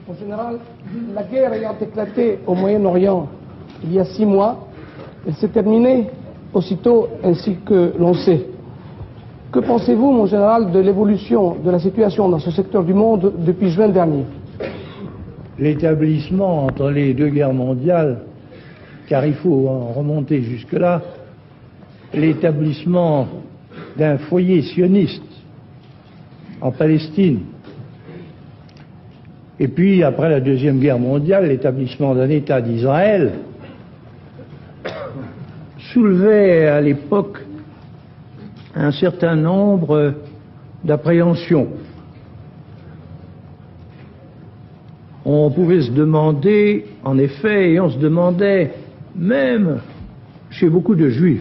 En général, la guerre ayant éclaté au Moyen-Orient il y a 6 mois, elle s'est terminée aussitôt, ainsi que l'on sait. Que pensez-vous, mon général, de l'évolution de la situation dans ce secteur du monde depuis juin dernier? L'établissement entre les deux guerres mondiales, car il faut en remonter jusque-là, l'établissement d'un foyer sioniste en Palestine, et puis après la Deuxième Guerre mondiale, l'établissement d'un État d'Israël, soulevait à l'époque un certain nombre d'appréhensions. On pouvait se demander, en effet, et on se demandait même chez beaucoup de juifs,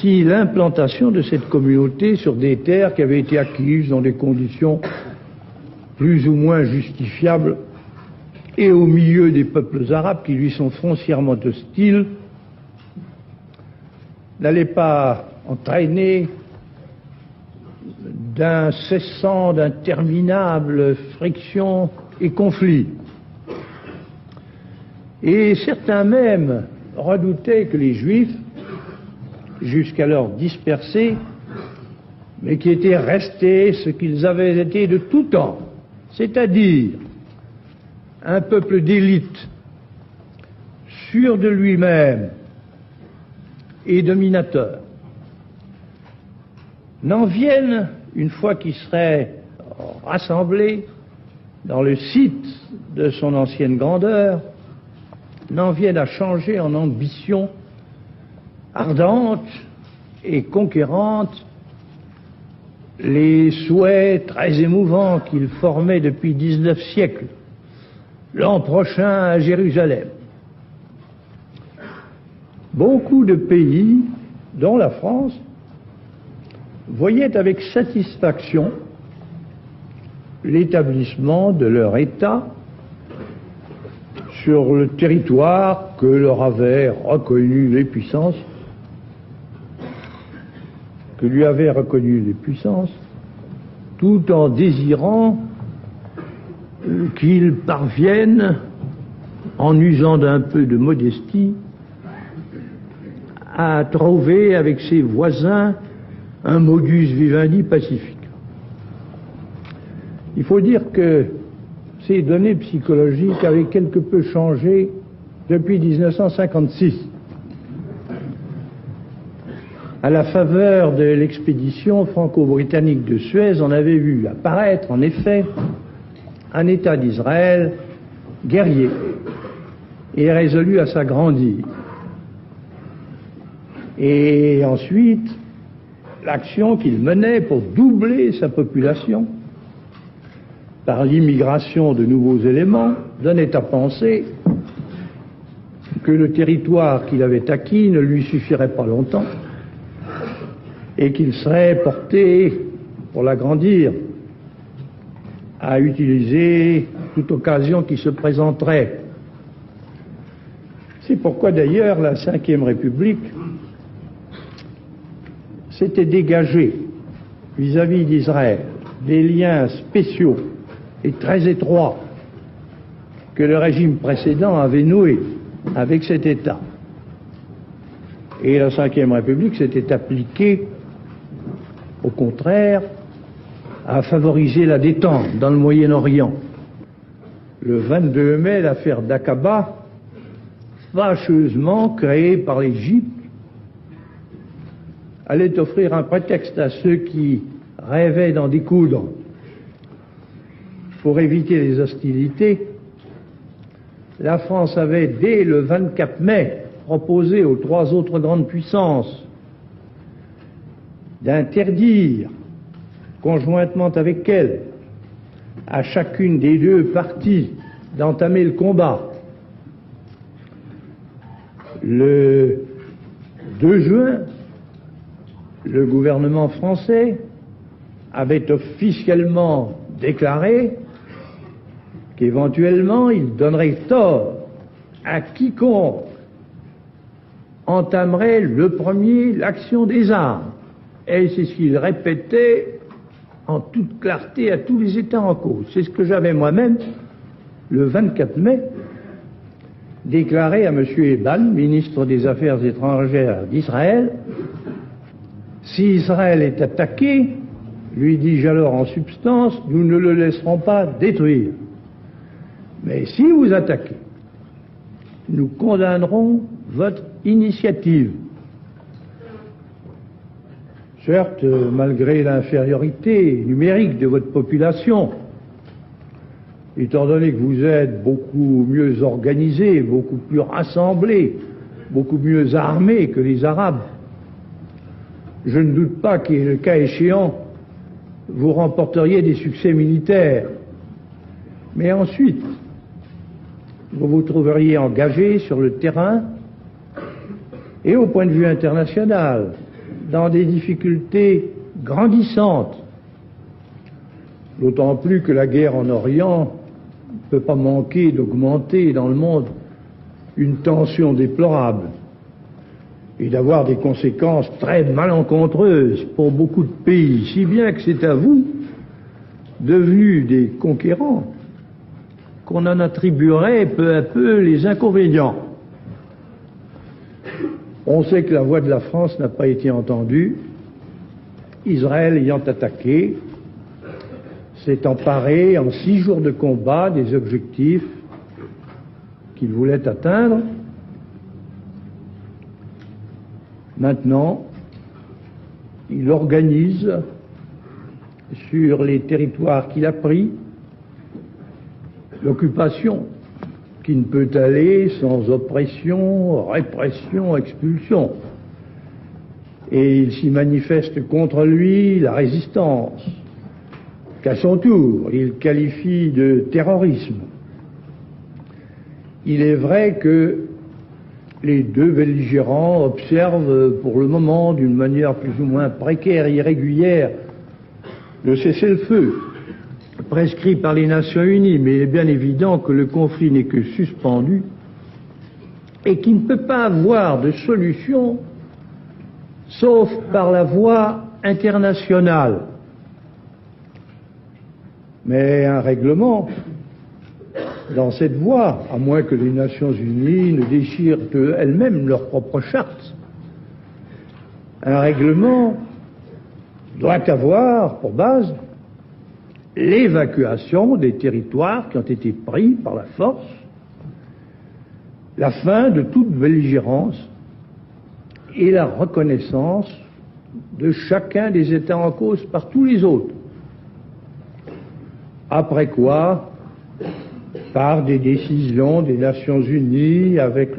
si l'implantation de cette communauté sur des terres qui avaient été acquises dans des conditions plus ou moins justifiables et au milieu des peuples arabes qui lui sont foncièrement hostiles, n'allait pas entraîner d'interminables frictions et conflits. Et certains même redoutaient que les Juifs, jusqu'alors dispersés, mais qui étaient restés ce qu'ils avaient été de tout temps, c'est-à-dire un peuple d'élite, sûr de lui-même et dominateur, n'en viennent, une fois qu'ils seraient rassemblés dans le site de son ancienne grandeur, n'en viennent à changer en ambition ardente et conquérante les souhaits très émouvants qu'ils formaient depuis 19 siècles, l'an prochain à Jérusalem. Beaucoup de pays, dont la France, voyaient avec satisfaction l'établissement de leur État sur le territoire que leur avaient reconnu les puissances, tout en désirant qu'ils parviennent, en usant d'un peu de modestie, à trouver avec ses voisins un modus vivendi pacifique. Il faut dire que ces données psychologiques avaient quelque peu changé depuis 1956. À la faveur de l'expédition franco-britannique de Suez, on avait vu apparaître, en effet, un État d'Israël guerrier et résolu à s'agrandir. Et ensuite, l'action qu'il menait pour doubler sa population par l'immigration de nouveaux éléments donnait à penser que le territoire qu'il avait acquis ne lui suffirait pas longtemps et qu'il serait porté, pour l'agrandir, à utiliser toute occasion qui se présenterait. C'est pourquoi d'ailleurs la Ve République s'était dégagée vis-à-vis d'Israël des liens spéciaux et très étroits que le régime précédent avait noués avec cet État. Et la Ve République s'était appliquée, au contraire, à favoriser la détente dans le Moyen-Orient. Le 22 mai, l'affaire d'Aqaba, fâcheusement créée par l'Égypte, allait offrir un prétexte à ceux qui rêvaient d'en découdre pour éviter les hostilités. La France avait, dès le 24 mai, proposé aux 3 autres grandes puissances d'interdire, conjointement avec elle, à chacune des 2 parties d'entamer le combat. Le 2 juin, le gouvernement français avait officiellement déclaré qu'éventuellement il donnerait tort à quiconque entamerait le premier l'action des armes. Et c'est ce qu'il répétait en toute clarté à tous les États en cause. C'est ce que j'avais moi-même, le 24 mai, déclaré à M. Eban, ministre des Affaires étrangères d'Israël. Si Israël est attaqué, lui dis-je alors en substance, nous ne le laisserons pas détruire. Mais si vous attaquez, nous condamnerons votre initiative. Certes, malgré l'infériorité numérique de votre population, étant donné que vous êtes beaucoup mieux organisés, beaucoup plus rassemblés, beaucoup mieux armés que les Arabes, je ne doute pas que, le cas échéant, vous remporteriez des succès militaires. Mais ensuite, vous vous trouveriez engagé sur le terrain et au point de vue international, dans des difficultés grandissantes. D'autant plus que la guerre en Orient ne peut pas manquer d'augmenter dans le monde une tension déplorable et d'avoir des conséquences très malencontreuses pour beaucoup de pays, si bien que c'est à vous, devenus des conquérants, qu'on en attribuerait peu à peu les inconvénients. On sait que la voix de la France n'a pas été entendue. Israël ayant attaqué, s'est emparé en 6 jours de combat des objectifs qu'il voulait atteindre. Maintenant, il organise sur les territoires qu'il a pris l'occupation qui ne peut aller sans oppression, répression, expulsion. Et il s'y manifeste contre lui la résistance, qu'à son tour, il qualifie de terrorisme. Il est vrai que les deux belligérants observent pour le moment, d'une manière plus ou moins précaire et irrégulière, le cessez-le-feu prescrit par les Nations Unies, mais il est bien évident que le conflit n'est que suspendu et qu'il ne peut pas avoir de solution sauf par la voie internationale. Mais un règlement dans cette voie, à moins que les Nations Unies ne déchirent elles-mêmes leur propre charte, un règlement doit avoir pour base l'évacuation des territoires qui ont été pris par la force, la fin de toute belligérance et la reconnaissance de chacun des États en cause par tous les autres. Après quoi, par des décisions des Nations Unies, avec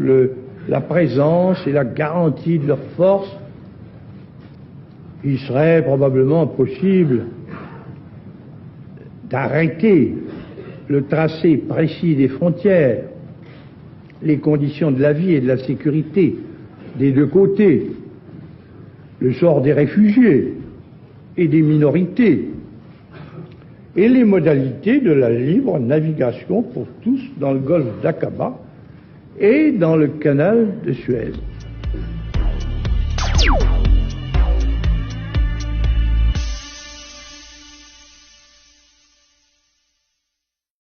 la présence et la garantie de leurs forces, il serait probablement possible d'arrêter le tracé précis des frontières, les conditions de la vie et de la sécurité des deux côtés, le sort des réfugiés et des minorités, et les modalités de la libre navigation pour tous dans le golfe d'Aqaba et dans le canal de Suez.